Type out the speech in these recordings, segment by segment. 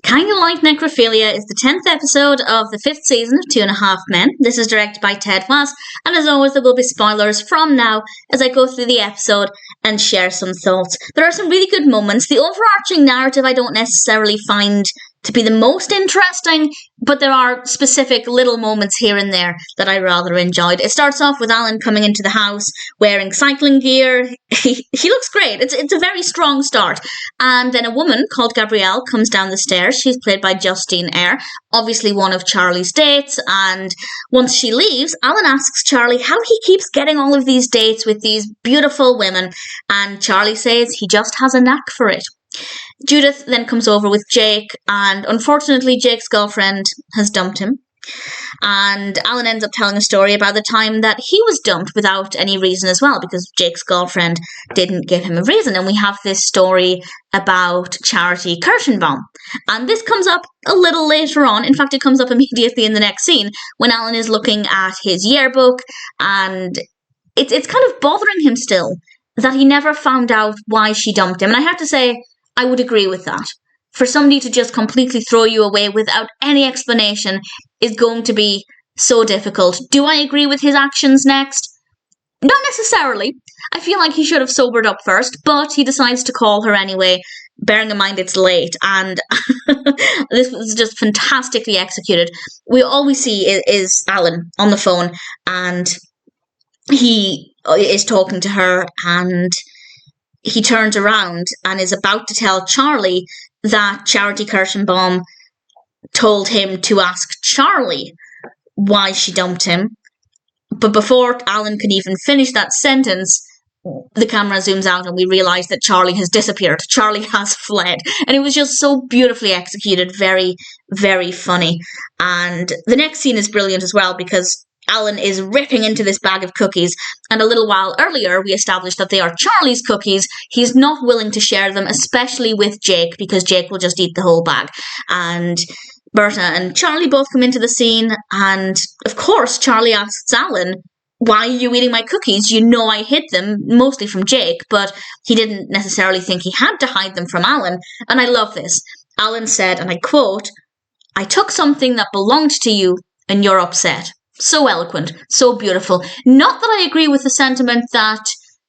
Kind of Like Necrophilia is the 10th episode of the 5th season of 2.5 Men. This is directed by Ted Wass, and as always there will be spoilers from now as I go through the episode and share some thoughts. There are some really good moments. The overarching narrative I don't necessarily find to be the most interesting, but there are specific little moments here and there that I rather enjoyed. It starts off with Alan coming into the house wearing cycling gear. He looks great. It's a very strong start. And then a woman called Gabrielle comes down the stairs. She's played by Justine, Eyre, obviously one of Charlie's dates. And once she leaves, Alan asks Charlie how he keeps getting all of these dates with these beautiful women. And Charlie says he just has a knack for it. Judith then comes over with Jake, and unfortunately Jake's girlfriend has dumped him. And Alan ends up telling a story about the time that he was dumped without any reason as well, because Jake's girlfriend didn't give him a reason. And we have this story about Charity Kirshenbaum. And this comes up a little later on. In fact, it comes up immediately in the next scene when Alan is looking at his yearbook, and it's kind of bothering him still that he never found out why she dumped him. And I have to say, I would agree with that. For somebody to just completely throw you away without any explanation is going to be so difficult. Do I agree with his actions next? Not necessarily. I feel like he should have sobered up first, but he decides to call her anyway, bearing in mind it's late, and this was just fantastically executed. All we see is Alan on the phone, and he is talking to her, and he turns around and is about to tell Charlie that Charity Kirshenbaum told him to ask Charlie why she dumped him. But before Alan can even finish that sentence, the camera zooms out and we realise that Charlie has disappeared. Charlie has fled. And it was just so beautifully executed. Very, very funny. And the next scene is brilliant as well, because Alan is ripping into this bag of cookies, and a little while earlier we established that they are Charlie's cookies. He's not willing to share them, especially with Jake, because Jake will just eat the whole bag. And Berta and Charlie both come into the scene, and of course Charlie asks Alan, why are you eating my cookies? You know I hid them, mostly from Jake, but he didn't necessarily think he had to hide them from Alan. And I love this. Alan said, and I quote, "I took something that belonged to you and you're upset." So eloquent, so beautiful. Not that I agree with the sentiment that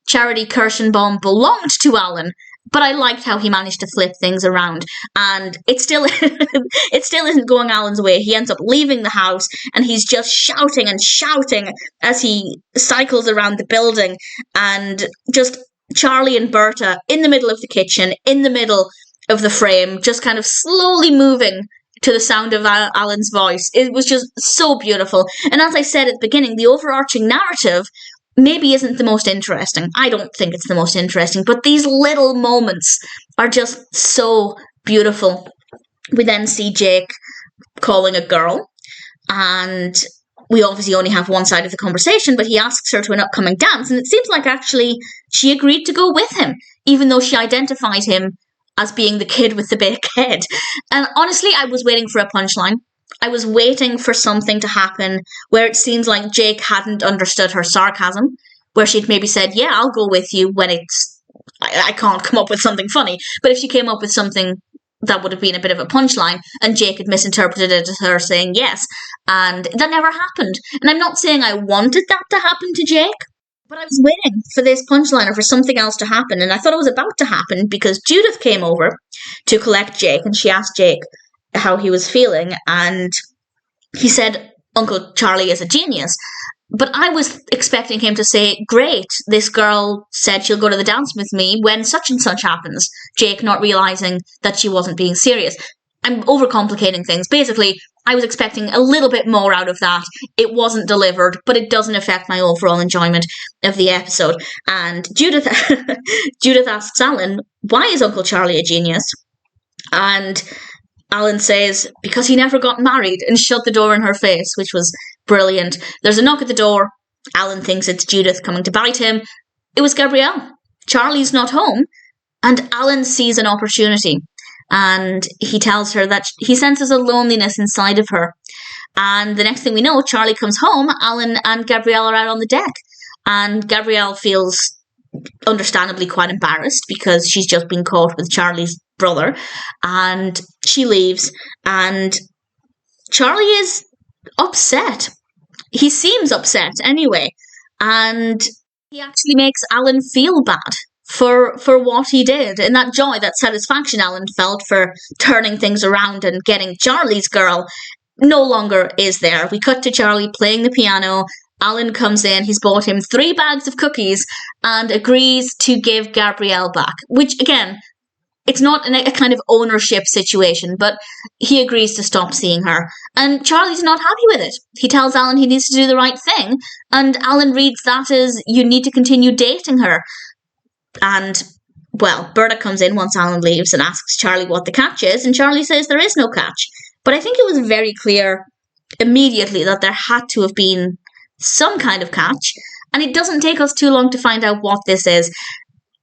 Charity Kirshenbaum belonged to Alan, but I liked how he managed to flip things around. And it still isn't going Alan's way. He ends up leaving the house, and he's just shouting and shouting as he cycles around the building. And just Charlie and Berta in the middle of the kitchen, in the middle of the frame, just kind of slowly moving to the sound of Alan's voice. It was just so beautiful. And as I said at the beginning, the overarching narrative maybe isn't the most interesting. I don't think it's the most interesting, but these little moments are just so beautiful. We then see Jake calling a girl, and we obviously only have one side of the conversation, but he asks her to an upcoming dance, and it seems like actually she agreed to go with him, even though she identified him as being the kid with the big head. And honestly, I was waiting for a punchline. I was waiting for something to happen where it seems like Jake hadn't understood her sarcasm, where she'd maybe said, yeah, I'll go with you when I can't come up with something funny. But if she came up with something that would have been a bit of a punchline, and Jake had misinterpreted it as her saying yes, and that never happened. And I'm not saying I wanted that to happen to Jake, but I was waiting for this punchline or for something else to happen, and I thought it was about to happen because Judith came over to collect Jake, and she asked Jake how he was feeling, and he said, Uncle Charlie is a genius. But I was expecting him to say, great, this girl said she'll go to the dance with me when such and such happens, Jake not realising that she wasn't being serious. I'm overcomplicating things. Basically, I was expecting a little bit more out of that. It wasn't delivered, but it doesn't affect my overall enjoyment of the episode. And Judith asks Alan, why is Uncle Charlie a genius? And Alan says, because he never got married, and shut the door in her face, which was brilliant. There's a knock at the door. Alan thinks it's Judith coming to bite him. It was Gabrielle. Charlie's not home. And Alan sees an opportunity. And he tells her that he senses a loneliness inside of her. And the next thing we know, Charlie comes home, Alan and Gabrielle are out on the deck. And Gabrielle feels understandably quite embarrassed because she's just been caught with Charlie's brother. And she leaves, and Charlie is upset. He seems upset anyway, and he actually makes Alan feel bad for what he did, and that joy, that satisfaction Alan felt for turning things around and getting Charlie's girl no longer is there. We cut to Charlie playing the piano. Alan comes in, he's bought him 3 bags of cookies and agrees to give Gabrielle back, which again, it's not a kind of ownership situation, but he agrees to stop seeing her. And Charlie's not happy with it. He tells Alan he needs to do the right thing, and Alan reads that as, you need to continue dating her. And, well, Berta comes in once Alan leaves and asks Charlie what the catch is, and Charlie says there is no catch. But I think it was very clear immediately that there had to have been some kind of catch, and it doesn't take us too long to find out what this is.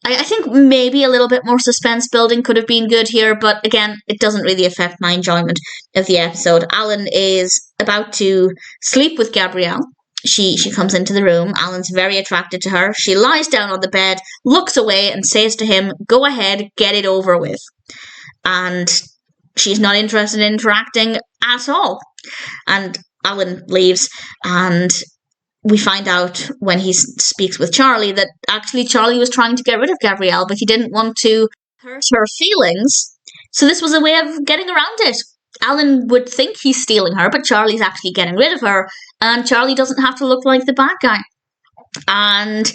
I think maybe a little bit more suspense building could have been good here, but again, it doesn't really affect my enjoyment of the episode. Alan is about to sleep with Gabrielle. She comes into the room. Alan's very attracted to her. She lies down on the bed, looks away, and says to him, "Go ahead, get it over with." And she's not interested in interacting at all. And Alan leaves, and we find out when he speaks with Charlie that actually Charlie was trying to get rid of Gabrielle, but he didn't want to hurt her feelings. So this was a way of getting around it. Alan would think he's stealing her, but Charlie's actually getting rid of her, and Charlie doesn't have to look like the bad guy. And,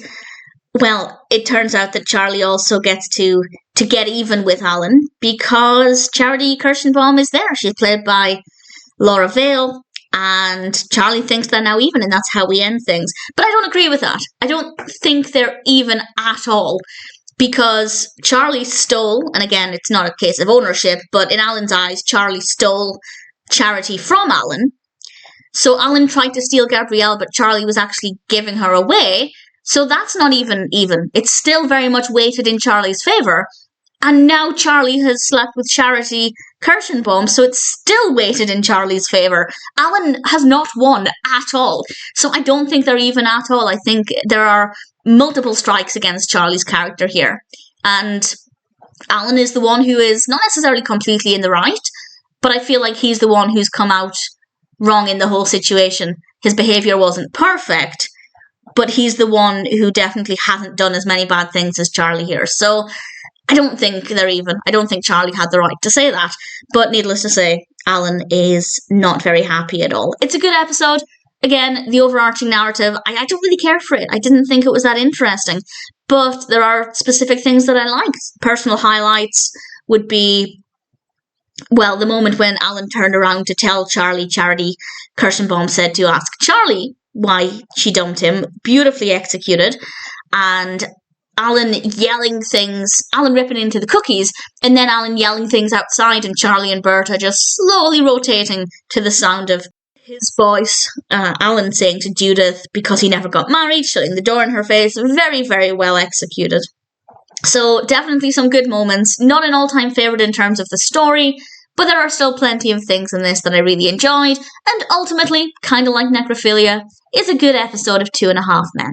well, it turns out that Charlie also gets to get even with Alan because Charity Kirshenbaum is there. She's played by Lorre Vale. And Charlie thinks they're now even, and that's how we end things. But I don't agree with that. I don't think they're even at all, because Charlie stole, and again, it's not a case of ownership, but in Alan's eyes, Charlie stole Charity from Alan. So Alan tried to steal Gabrielle, but Charlie was actually giving her away. So that's not even. It's still very much weighted in Charlie's favour. And now Charlie has slept with Charity Kirshenbaum, so it's still weighted in Charlie's favour. Alan has not won at all. So I don't think they're even at all. I think there are multiple strikes against Charlie's character here. And Alan is the one who is not necessarily completely in the right, but I feel like he's the one who's come out wrong in the whole situation. His behaviour wasn't perfect, but he's the one who definitely hasn't done as many bad things as Charlie here. So I don't think they're even. I don't think Charlie had the right to say that. But needless to say, Alan is not very happy at all. It's a good episode. Again, the overarching narrative, I don't really care for it. I didn't think it was that interesting. But there are specific things that I liked. Personal highlights would be, well, the moment when Alan turned around to tell Charity Kirshenbaum said to ask Charlie why she dumped him. Beautifully executed. And Alan yelling things, Alan ripping into the cookies, and then Alan yelling things outside, and Charlie and Berta just slowly rotating to the sound of his voice. Alan saying to Judith, because he never got married, shutting the door in her face. Very, very well executed. So definitely some good moments. Not an all-time favourite in terms of the story, but there are still plenty of things in this that I really enjoyed, and ultimately, kind of like Necrophilia, is a good episode of 2.5 Men.